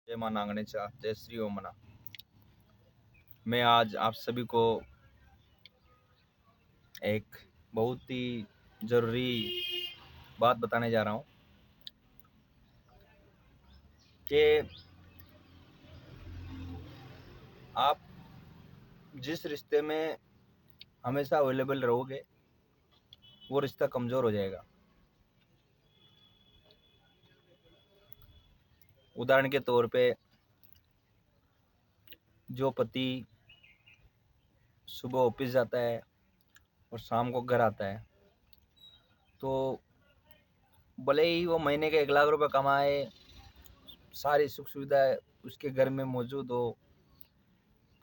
जय मां नागणेशा, जय श्री ओमना। मैं आज आप सभी को एक बहुत ही ज़रूरी बात बताने जा रहा हूँ कि आप जिस रिश्ते में हमेशा अवेलेबल रहोगे वो रिश्ता कमज़ोर हो जाएगा। उदाहरण के तौर पे जो पति सुबह ऑफिस जाता है और शाम को घर आता है, तो भले ही वो महीने के 1 लाख रुपए कमाए, सारी सुख सुविधाएं उसके घर में मौजूद हो,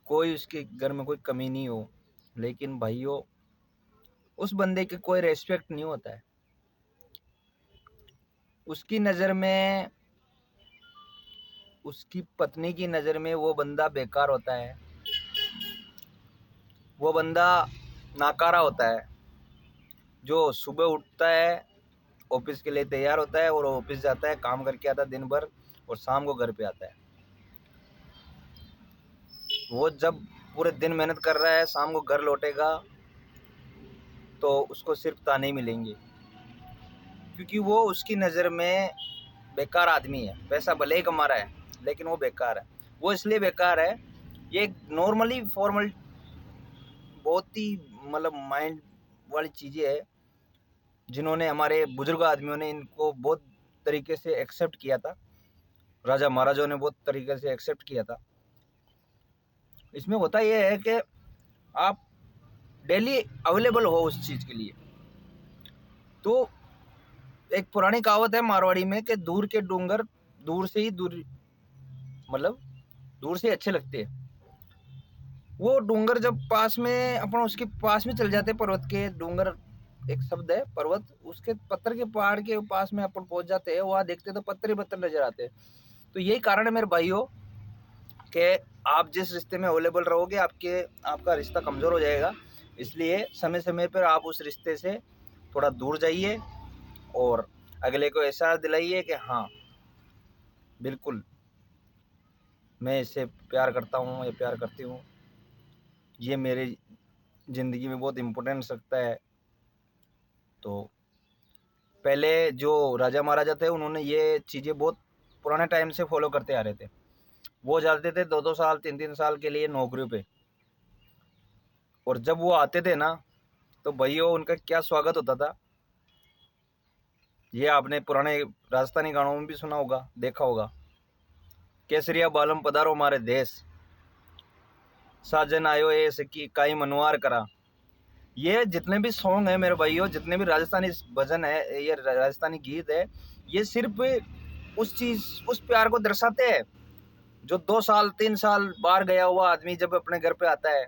कोई उसके घर में कोई कमी नहीं हो, लेकिन भाइयों उस बंदे के कोई रेस्पेक्ट नहीं होता है। उसकी नज़र में, उसकी पत्नी की नज़र में वो बंदा बेकार होता है, वो बंदा नाकारा होता है। जो सुबह उठता है, ऑफिस के लिए तैयार होता है और ऑफिस जाता है, काम करके आता है दिन भर और शाम को घर पे आता है। वो जब पूरे दिन मेहनत कर रहा है, शाम को घर लौटेगा तो उसको सिर्फ ताने ही मिलेंगे, क्योंकि वो उसकी नज़र में बेकार आदमी है। पैसा भले ही कमा रहा है लेकिन वो बेकार है। वो इसलिए बेकार है, ये नॉर्मली फॉर्मल बहुत ही मतलब माइंड वाली चीज़ें है, जिन्होंने हमारे बुजुर्ग आदमियों ने इनको बहुत तरीके से एक्सेप्ट किया था, राजा महाराजाओं ने बहुत तरीके से एक्सेप्ट किया था। इसमें होता यह है कि आप डेली अवेलेबल हो उस चीज़ के लिए। तो एक पुरानी कहावत है मारवाड़ी में कि दूर के डूंगर दूर से ही दूर, मतलब दूर से अच्छे लगते हैं। वो डूंगर जब पास में अपन उसके पास में चल जाते, पर्वत के डूंगर एक शब्द है पर्वत, उसके पत्थर के पहाड़ के पास में अपन पहुंच जाते हैं, वहां देखते तो पत्थर ही पत्थर नजर आते हैं। तो यही कारण है मेरे भाइयों कि आप जिस रिश्ते में अवेलेबल रहोगे आपका रिश्ता कमज़ोर हो जाएगा। इसलिए समय समय पर आप उस रिश्ते से थोड़ा दूर जाइए और अगले को एहसास दिलाइए कि हाँ बिल्कुल मैं इससे प्यार करता हूँ या प्यार करती हूँ, ये मेरी ज़िंदगी में बहुत इम्पोर्टेंस रखता है। तो पहले जो राजा महाराजा थे उन्होंने ये चीज़ें बहुत पुराने टाइम से फॉलो करते आ रहे थे। वो जाते थे 2-2 साल 3-3 साल के लिए नौकरियों पे, और जब वो आते थे ना तो भाइयों उनका क्या स्वागत होता था, ये आपने पुराने राजस्थानी गानों में भी सुना होगा, देखा होगा। केसरिया बालम पधारो हमारे देश, साजन आयो ए सकी काई मनवार करा। ये जितने भी सॉन्ग है मेरे भाइयों, जितने भी राजस्थानी भजन है, ये राजस्थानी गीत है, ये सिर्फ उस चीज़, उस प्यार को दर्शाते हैं जो 2 साल 3 साल बाहर गया हुआ आदमी जब अपने घर पे आता है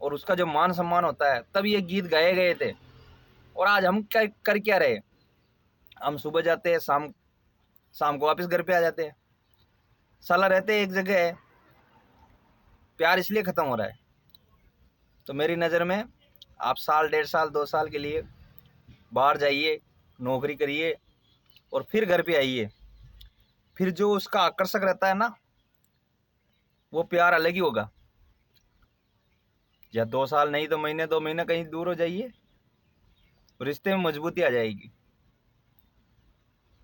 और उसका जो मान सम्मान होता है, तब ये गीत गाए गए थे। और आज हम क्या कर क्या रहे, हम सुबह जाते हैं, शाम शाम को वापस घर पे आ जाते हैं, साला रहते एक जगह है, प्यार इसलिए ख़त्म हो रहा है। तो मेरी नज़र में आप साल 1.5 साल 2 साल के लिए बाहर जाइए, नौकरी करिए और फिर घर पे आइए। फिर जो उसका आकर्षक रहता है ना, वो प्यार अलग ही होगा। या 2 साल नहीं तो महीने 2 महीने कहीं दूर हो जाइए, रिश्ते में मजबूती आ जाएगी।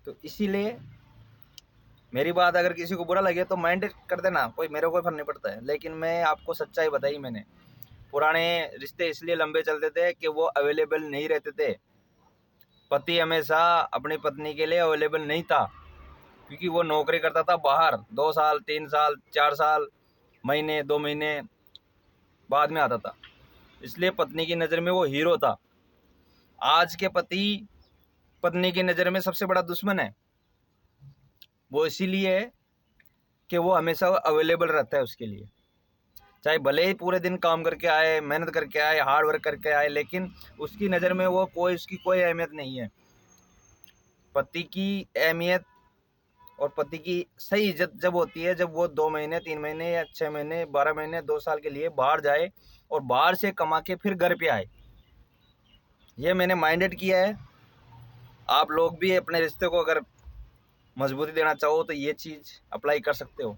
तो इसीलिए मेरी बात अगर किसी को बुरा लगे तो माइंड कर देना, मेरे को कोई फर्क नहीं पड़ता है, लेकिन मैं आपको सच्चाई बताई मैंने। पुराने रिश्ते इसलिए लंबे चलते थे कि वो अवेलेबल नहीं रहते थे। पति हमेशा अपनी पत्नी के लिए अवेलेबल नहीं था, क्योंकि वो नौकरी करता था बाहर, 2 साल 3 साल 4 साल, महीने 2 महीने बाद में आता था। इसलिए पत्नी की नज़र में वो हीरो था। आज के पति पत्नी की नज़र में सबसे बड़ा दुश्मन है। वो इसीलिए है कि वो हमेशा अवेलेबल रहता है उसके लिए, चाहे भले ही पूरे दिन काम करके आए, मेहनत करके आए, हार्ड वर्क करके आए, लेकिन उसकी नज़र में वो उसकी कोई अहमियत नहीं है। पति की अहमियत और पति की सही इज्जत जब होती है जब वो 2 महीने 3 महीने या 6 महीने 12 महीने 2 साल के लिए बाहर जाए और बाहर से कमा के फिर घर पे आए। ये मैंने माइंडेड किया है। आप लोग भी अपने रिश्ते को अगर मजबूती देना चाहो तो ये चीज़ अप्लाई कर सकते हो।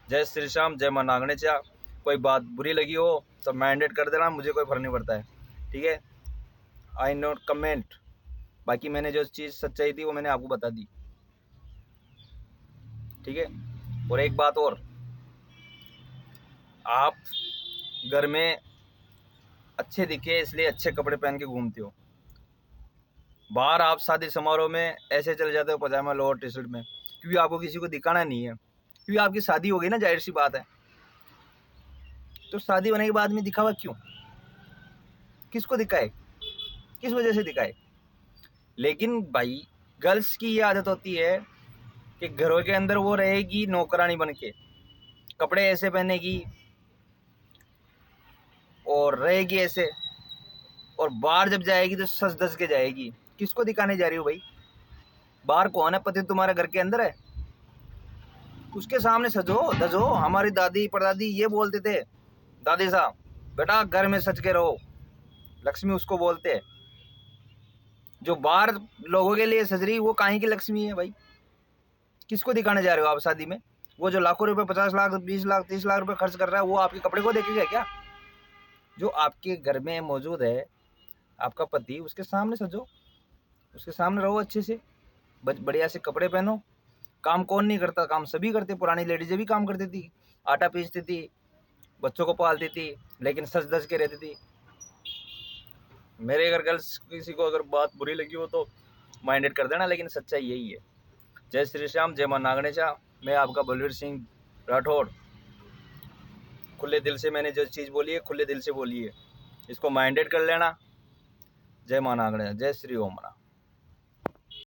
जय श्री श्याम, जय मां नागणेचा। कोई बात बुरी लगी हो तो माइंडेड कर देना, मुझे कोई फर्क नहीं पड़ता है, ठीक है। आई नोट कमेंट। बाकी मैंने जो चीज़ सच्चाई थी वो मैंने आपको बता दी, ठीक है। और एक बात और, आप घर में अच्छे दिखे इसलिए अच्छे कपड़े पहन के घूमते हो, बाहर आप शादी समारोह में ऐसे चले जाते हो पजामा लोअर टी शर्ट में, क्योंकि आपको किसी को दिखाना नहीं है, क्योंकि आपकी शादी हो गई ना, जाहिर सी बात है। तो शादी होने के बाद में दिखावा क्यों, किसको दिखाए, किस वजह से दिखाए। लेकिन भाई गर्ल्स की ये आदत होती है कि घरों के अंदर वो रहेगी नौकरानी बन के, कपड़े ऐसे पहनेगी और रहेगी ऐसे, और बाहर जब जाएगी तो सज धज के जाएगी। किसको दिखाने जा रही हो भाई, बाहर कौन है, पति तुम्हारे घर के अंदर है, उसके सामने सजो धजो। हमारी दादी परदादी ये बोलते थे, दादी साहब बेटा घर में सज के रहो, लक्ष्मी उसको बोलते हैं। जो बाहर लोगों के लिए सज रही वो काहे की लक्ष्मी है भाई, किसको दिखाने जा रहे हो आप शादी में। वो जो लाखों रुपए 50 लाख 20 लाख 30 लाख रुपए खर्च कर रहा है वो आपके कपड़े को देखेगा क्या। जो आपके घर में मौजूद है आपका पति, उसके सामने सजो, उसके सामने रहो अच्छे से, बढ़िया से कपड़े पहनो। काम कौन नहीं करता, काम सभी करते। पुरानी लेडीजें भी काम करती थी, आटा पीसती थी, बच्चों को पालती थी, लेकिन सज धज के रहती थी। मेरे अगर गर्ल्स किसी को अगर बात बुरी लगी हो तो माइंडेड कर देना, लेकिन सच्चाई यही है। जय श्री श्याम, जय मां नागणेचा। मैं आपका बलवीर सिंह राठौड़। खुले दिल से मैंने जो चीज़ बोली है खुले दिल से बोली है, इसको माइंडेड कर लेना। जय मां नागणेचा, जय श्री ओम।